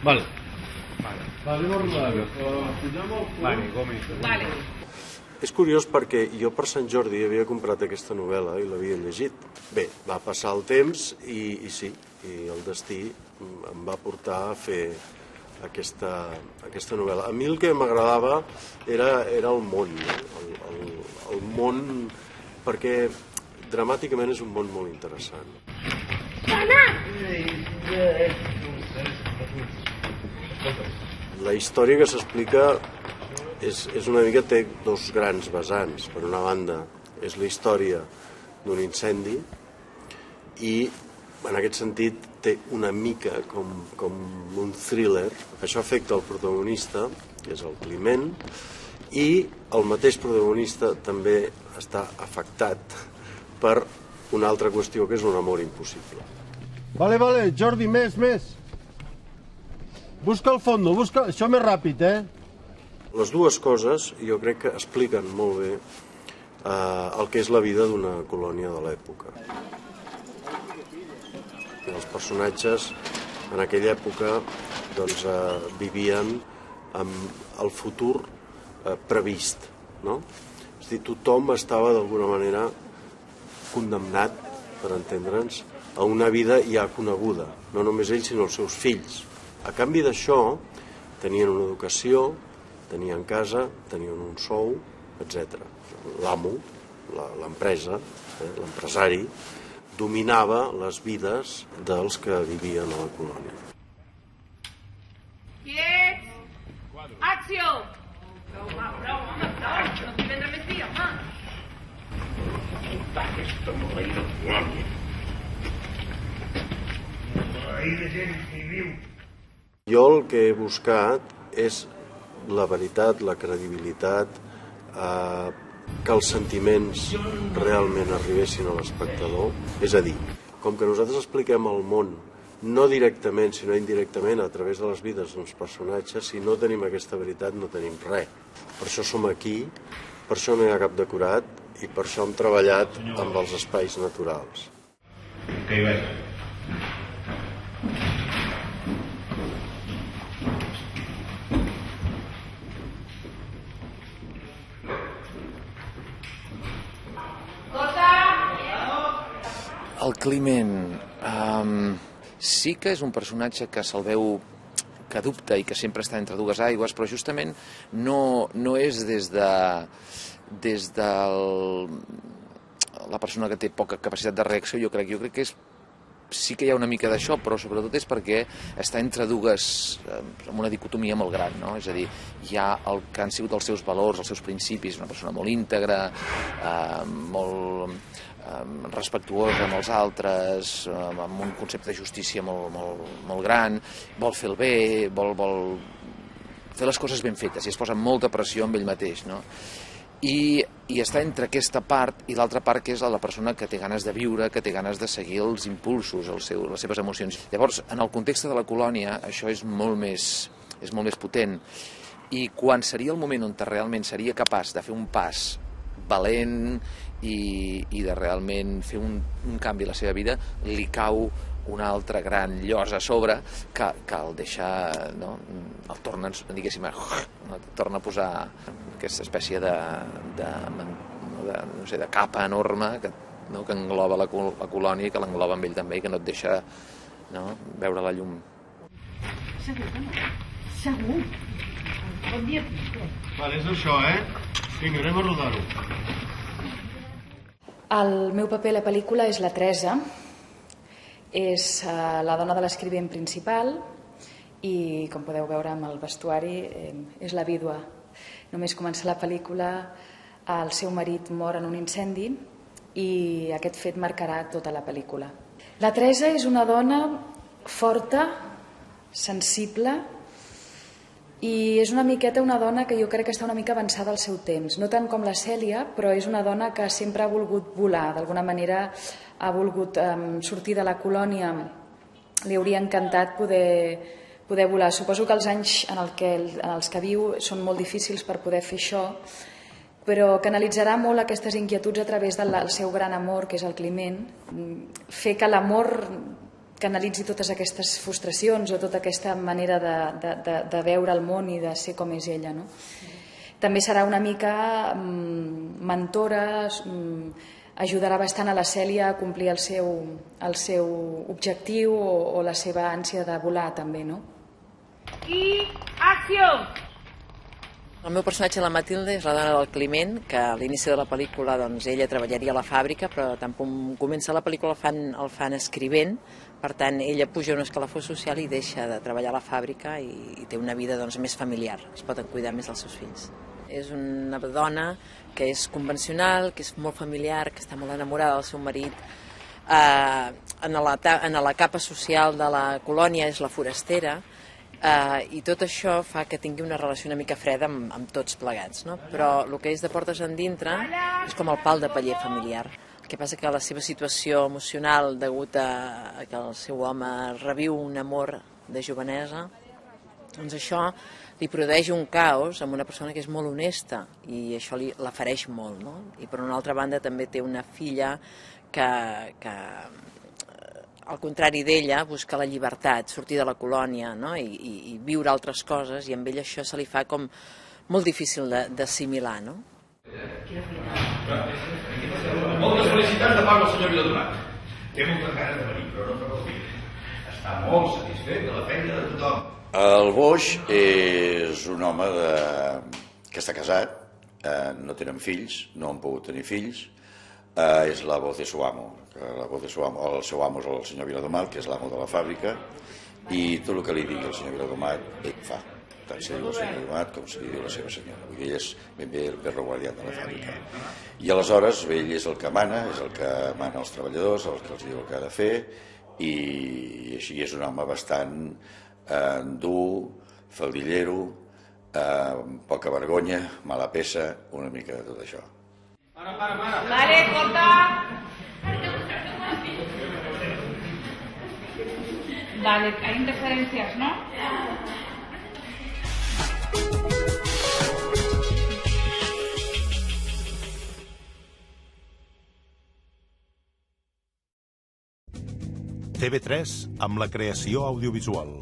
Vale. Vale. És curiós perquè jo per Sant Jordi havia comprat aquesta novel·la i l'havia llegit. Bé, va passar el temps i sí, i el destí em va portar a fer aquesta novel·la. A mi el que m'agradava era el món, el món, perquè dramàticament és un món molt interessant. La història que s'explica és una mica, té dos grans vessants. Per una banda, és la història d'un incendi i, en aquest sentit, té una mica com un thriller. Això afecta el protagonista, que és el Climent, i el mateix protagonista també està afectat per una altra qüestió, que és un amor impossible. Vale, Jordi, més. Busca el fondo, busca... Això més ràpid, Les dues coses jo crec que expliquen molt bé el que és la vida d'una colònia de l'època. Els personatges en aquella època doncs, vivien amb el futur previst, no? És a dir, tothom estava d'alguna manera condemnat, per entendre'ns, a una vida ja coneguda, no només ells sinó els seus fills. A canvi d'això tenien una educació, tenien casa, tenien un sou, etc. L'amo, l'empresa, l'empresari, dominava les vides dels que vivien a la colònia. Quiets! Acció! Prou, home, no t'hi vendrà més dia, home. Aquesta maleïda colònia. Maleïda gent que hi viu. Jo el que he buscat és la veritat, la credibilitat, que els sentiments realment arribessin a l'espectador. És a dir, com que nosaltres expliquem el món no directament, sinó indirectament, a través de les vides dels personatges, si no tenim aquesta veritat no tenim res. Per això som aquí, per això no hi ha cap decorat i per això hem treballat amb els espais naturals. Que hi vaig. El Climent sí que és un personatge que se'l veu que dubta i que sempre està entre dues aigües, però justament no és des de la persona que té poca capacitat de reacció. Jo crec que sí que hi ha una mica d'això, però sobretot és perquè està entre dues, amb una dicotomia molt gran, no? És a dir, hi ha el que han sigut els seus valors, els seus principis, una persona molt íntegra, molt respectuosa amb els altres, amb un concepte de justícia molt gran, vol fer el bé, vol fer les coses ben fetes i es posa molta pressió amb ell mateix, no? I està entre aquesta part i l'altra part, que és la persona que té ganes de viure, que té ganes de seguir els impulsos, les seves emocions. Llavors, en el context de la colònia, això és molt més potent. I quan seria el moment on realment seria capaç de fer un pas valent i de realment fer un canvi a la seva vida, li cau una altra gran llosa a sobre que el deixa, no? El torna, diguéssim, torna a posar aquesta espècie de capa enorme que engloba la colònia i que l'engloba amb ell també i que no et deixa, no, veure la llum. Segur que no. Segur. Bon dia. Vale, és això, Vinga, anem a rodar-ho. El meu paper a la pel·lícula és la Teresa. És la dona de l'escrivent principal i, com podeu veure amb el vestuari, és la vídua. Només començar la pel·lícula, el seu marit mor en un incendi i aquest fet marcarà tota la pel·lícula. La Teresa és una dona forta, sensible i és una miqueta una dona que jo crec que està una mica avançada al seu temps. No tant com la Cèlia, però és una dona que sempre ha volgut volar. D'alguna manera ha volgut sortir de la colònia. Li hauria encantat poder volar. Suposo que els anys en els que viu són molt difícils per poder fer això, però canalitzarà molt aquestes inquietuds a través del seu gran amor, que és el Climent. Fer que l'amor canalitzi totes aquestes frustracions o tota aquesta manera de veure el món i de ser com és ella, no? També serà una mica mentora, ajudarà bastant a la Cèlia a complir el seu objectiu o la seva ànsia de volar també, no? I acció! El meu personatge, la Matilde, és la dona del Climent, que a l'inici de la pel·lícula doncs, ella treballaria a la fàbrica, però tant com comença la pel·lícula el fan escrivent, per tant ella puja un escalafó social i deixa de treballar a la fàbrica i té una vida doncs, més familiar, es poden cuidar més dels seus fills. És una dona que és convencional, que és molt familiar, que està molt enamorada del seu marit. En la capa social de la colònia és la forastera, i tot això fa que tingui una relació una mica freda amb tots plegats, no? Però el que és de portes endintre és com el pal de paller familiar. El que passa que la seva situació emocional, degut a que el seu home reviu un amor de jovenesa, doncs això li produeix un caos amb una persona que és molt honesta i això la fereix molt, no? I per una altra banda també té una filla que al contrari d'ella, busca la llibertat, sortir de la colònia, no? I viure altres coses, i amb ell això se li fa com molt difícil d'assimilar, no? Moltes felicitats de part del senyor Viladomat. Té moltes ganes de venir, però no pot dir. Està molt satisfet de la feina de tothom. El Boix és un home que està casat, no tenen fills, no han pogut tenir fills, és la voz de su amo. El seu amo és el senyor Viladomat, que és l'amo de la fàbrica, i tot el que li digui el senyor Viladomat, ell fa. Tant se diu el senyor Viladomat com se diu la seva senyora. Vull dir, ell és ben bé el perro guardián de la fàbrica. I aleshores ell és el que mana, és el que mana els treballadors, el que els diu el que ha de fer, i així és un home bastant dur, faldillero, poca vergonya, mala peça, una mica de tot això. Vale, corta. Vale, hay interferencias, ¿no? TV3 amb la creació audiovisual.